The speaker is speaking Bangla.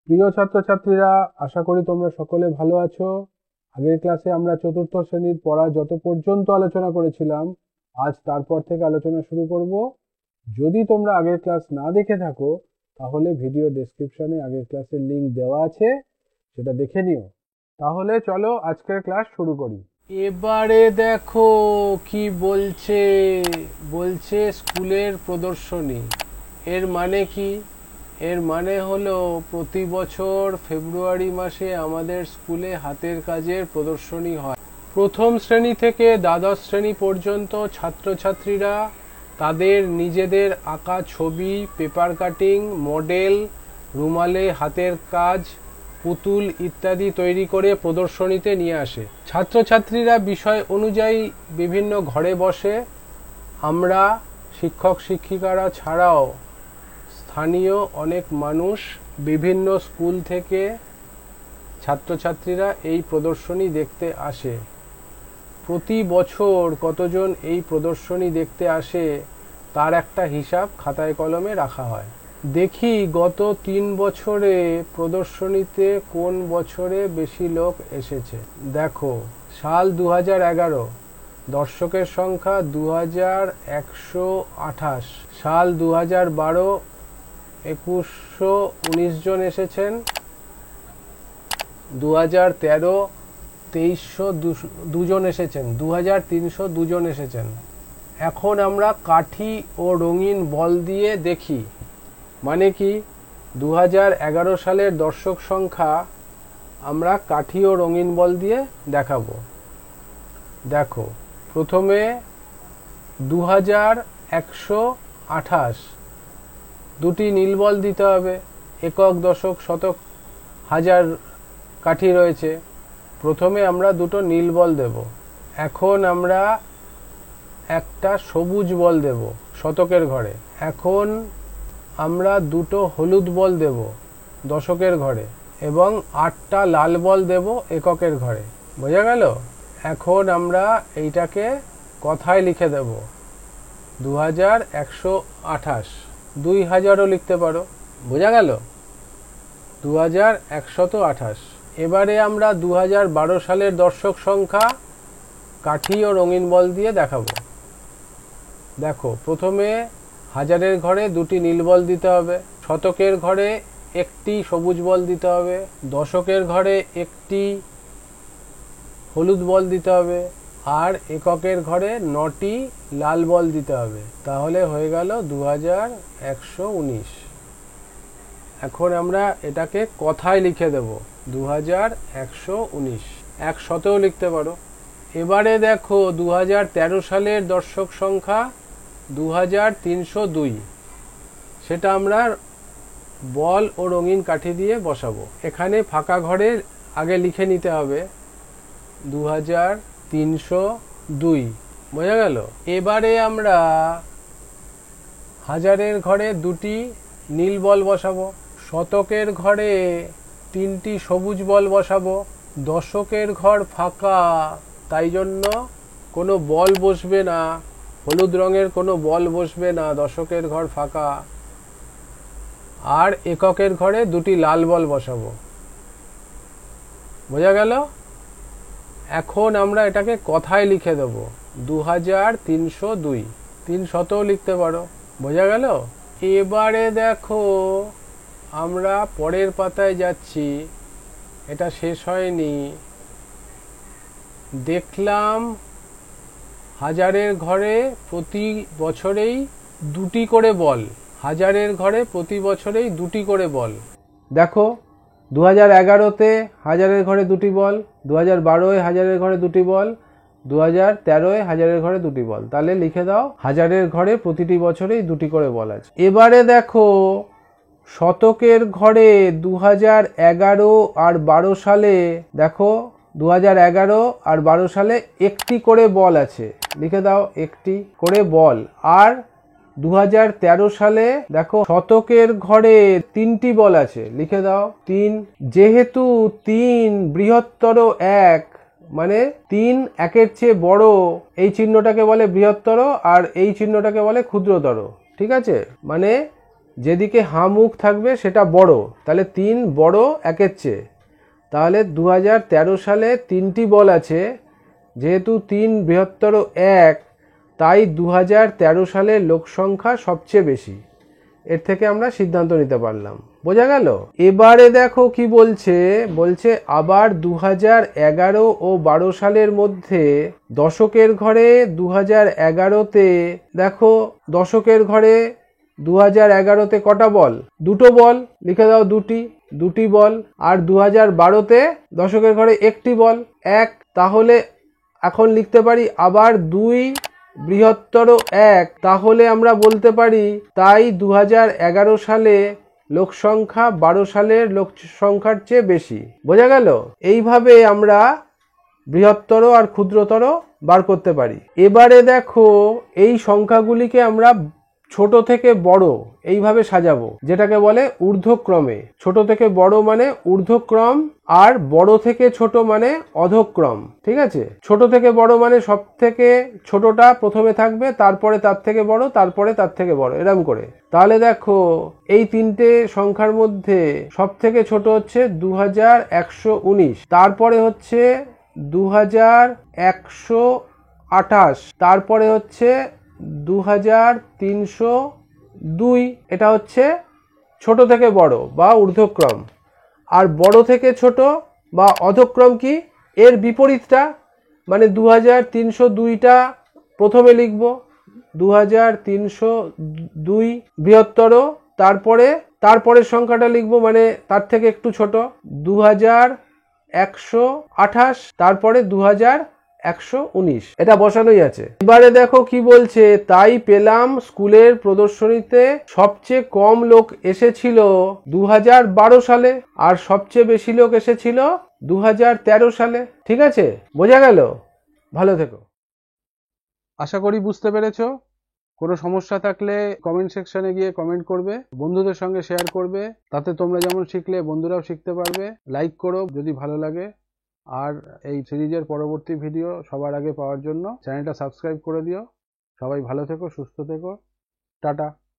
প্রিয় ছাত্রছাত্রীরা, আশা করি তোমরা সকলে ভালো আছো। আগের ক্লাসে আমরা চতুর্থ শ্রেণীর পড়া যত পর্যন্ত আলোচনা করেছিলাম, আজ তারপর থেকে আলোচনা শুরু করব। যদি তোমরা আগের ক্লাস না দেখে থাকো, তাহলে ভিডিও ডেসক্রিপশনে আগের ক্লাসের লিংক দেওয়া আছে, সেটা দেখে নিও। তাহলে চলো আজকের ক্লাস শুরু করি। এবারে দেখো কি বলছে বলছে স্কুলের প্রদর্শনী। এর মানে কি? এর মানে হলো প্রতি বছর ফেব্রুয়ারি মাসে আমাদের স্কুলে হাতের কাজের প্রদর্শনী হয়। প্রথম শ্রেণী থেকে দ্বাদশ শ্রেণী পর্যন্ত ছাত্রছাত্রীরা তাদের নিজেদের আঁকা ছবি, পেপার কাটিং, মডেল, রুমালে হাতের কাজ, পুতুল ইত্যাদি তৈরি করে প্রদর্শনীতে নিয়ে আসে। ছাত্রছাত্রীরা বিষয় অনুযায়ী বিভিন্ন ঘরে বসে। আমরা শিক্ষক শিক্ষিকারা ছাড়াও স্থানীয় অনেক মানুষ, বিভিন্ন স্কুল থেকে ছাত্রছাত্রীরা এই প্রদর্শনী দেখতে আসে। প্রতি বছর কতজন এই প্রদর্শনী দেখতে আসে তার একটা হিসাব খাতায় কলমে রাখা হয়। দেখি গত 3 বছরে প্রদর্শনীতে কোন বছরে বেশি লোক এসেছে। দেখো, সাল 2011, দর্শকের সংখ্যা 2128। সাল 2012, 2119 জন এসেছেন। 2013, 2302 জন এসেছেন। 2302 জন এসেছেন। এখন আমরা কাঠি ও রঙিন বল দিয়ে দেখি। মানে কি, 2011 সালের দর্শক সংখ্যা আমরা কাঠি ও রঙিন বল দিয়ে দেখাবো। দেখো, প্রথমে 2128, দুটি নীল বল দিতে হবে। একক, দশক, শতক, হাজার কাঠি রয়েছে। প্রথমে আমরা দুটো নীল বল দেব। এখন আমরা একটা সবুজ বল দেব শতকের ঘরে। এখন আমরা দুটো হলুদ বল দেব দশকের ঘরে, এবং 8টা লাল বল দেব এককের ঘরে। বোঝা গেল? এখন আমরা এইটাকে কথায় লিখে দেব 2128। 2000ও লিখতে পারো। বোঝা গেল? 2128। এবারে আমরা 2012 সালের দর্শক সংখ্যা কাঠি ও রঙিন বল দিয়ে দেখাবো। দেখো, প্রথমে হাজারের ঘরে দুটি নীল বল দিতে হবে, শতকের ঘরে একটি সবুজ বল দিতে হবে, দশকের ঘরে একটি হলুদ বল দিতে হবে, আর এককের ঘরে 9টি লাল বল দিতে হবে। তাহলে হয়ে গেল 2119। এখন আমরা এটাকে কথায় লিখে দেব 2119। 100তেও লিখতে পারো। এবারে দেখো, 2013 সালের দর্শক সংখ্যা 2302। সেটা আমরা বল ও রঙিন কাঠি দিয়ে বসাবো। এখানে ফাঁকা ঘরে আগে লিখে নিতে হবে 2302। বোঝা গেল? এবারে আমরা হাজারের ঘরে দুটি নীল বল বসাবো, শতকের ঘরে 3টি সবুজ বল বসাবো, দশকের ঘর ফাঁকা, তাই জন্য কোনো বল বসবে না, হলুদ রঙের কোনো বল বসবে না, দশকের ঘর ফাঁকা। আর এককের ঘরে দুটি লাল বল বসাবো। বোঝা গেল? এখন আমরা এটাকে কথায় লিখে দেব 2302। 300তেও লিখতে পারো। বোঝা গেল? এবারে দেখো, আমরা পরের পাতায় যাচ্ছি। এটা শেষ হয়নি। দেখলাম হাজারের ঘরে প্রতি বছরেই দুটি করে বল। হাজারের ঘরে প্রতি বছরেই দুটি করে বল। দেখো, 2011তে হাজারের ঘরে দুটি বল, 2012-এ হাজারের ঘরে দুটি বল, 2013-এ হাজারের ঘরে দুটি বল। তাহলে লিখে দাও হাজারের ঘরে প্রতিটি বছরেই দুটি করে বল আছে। এবারে দেখো, শতকের ঘরে 2011 আর 12 সালে, দেখো 2011 আর 12 সালে একটি করে বল আছে। লিখে দাও একটি করে বল। আর 2013 সালে দেখো শতকের ঘরে 3টি বল আছে। লিখে দাও 3। যেহেতু 3 বৃহত্তর 1, মানে 3 একের চেয়ে বড়, এই চিহ্নটাকে বলে বৃহত্তর আর এই চিহ্নটাকে বলে ক্ষুদ্রতর। ঠিক আছে? মানে যেদিকে হাঁ মুখ থাকবে সেটা বড়, তাহলে 3 বড় 1-এর চেয়ে। তাহলে 2013 সালে 3টি বল আছে, যেহেতু 3 বৃহত্তর 1, তাই 2013 সালে লোক সংখ্যা সবচেয়ে বেশি। এর থেকে আমরা সিদ্ধান্ত নিতে পারলাম। বোঝা গেল? এবারে দেখো কি বলছে, বলছে আবার 2011 ও 12 সালের মধ্যে দশকের ঘরে 2011-তে দেখো, দশকের ঘরে 2011-তে কটা বল? 2টো বল, লিখে দাও 2টি বল। আর 2012-তে দশকের ঘরে 1টি বল, 1। তাহলে এখন লিখতে পারি আবার 2 বৃহত্তর 1, তাহলে আমরা বলতে পারি তাই 2011 সালে লোক সংখ্যা 12 সালের লোক সংখ্যার চেয়ে বেশি। বোঝা গেল? এইভাবে আমরা বৃহত্তর আর ক্ষুদ্রতর বার করতে পারি। এবারে দেখো, এই সংখ্যাগুলিকে আমরা ছোট থেকে বড় এইভাবে সাজাবো, যেটাকে বলে ঊর্ধ্বক্রমে। ছোট থেকে বড় মানে ঊর্ধ্বক্রম, আর বড় থেকে ছোট মানে অধক্রম। ঠিক আছে? ছোট থেকে বড় মানে সব থেকে ছোটটা প্রথমে থাকবে, তারপরে তার থেকে বড়, তারপরে তার থেকে বড়, এরকম করে। তাহলে দেখো, এই 3টে সংখ্যার মধ্যে সব থেকে ছোট হচ্ছে 2119, তারপরে হচ্ছে 2128, তারপরে হচ্ছে 2302। এটা হচ্ছে ছোট থেকে বড় বা ঊর্ধ্বক্রম। আর বড় থেকে ছোট বা অধক্রম কি? এর বিপরীতটা, মানে 2302টা প্রথমে লিখব, 2302 বৃহত্তর, তারপরের সংখ্যাটা লিখব, মানে তার থেকে একটু ছোট, 2128, তারপরে 2119। এটা বসানোই আছে। এবারে দেখো কি বলছে, তাই পেলাম স্কুলের প্রদর্শনীতে সবচেয়ে কম লোক এসেছিল 2012 সালে, আর সবচেয়ে বেশি লোক এসেছিল 2013 সালে। ঠিক আছে? বোঝা গেল? ভালো থেকো। আশা করি বুঝতে পেরেছো। কোনো সমস্যা থাকলে কমেন্ট সেকশনে গিয়ে কমেন্ট করবে, বন্ধুদের সঙ্গে শেয়ার করবে, তাতে তোমরা যেমন শিখলে বন্ধুরাও শিখতে পারবে। লাইক করো যদি ভালো লাগে, আর এই সিরিজের পরবর্তী ভিডিও সবার আগে পাওয়ার জন্য চ্যানেলটা সাবস্ক্রাইব করে দিও। সবাই ভালো থেকো, সুস্থ থেকো, টাটা।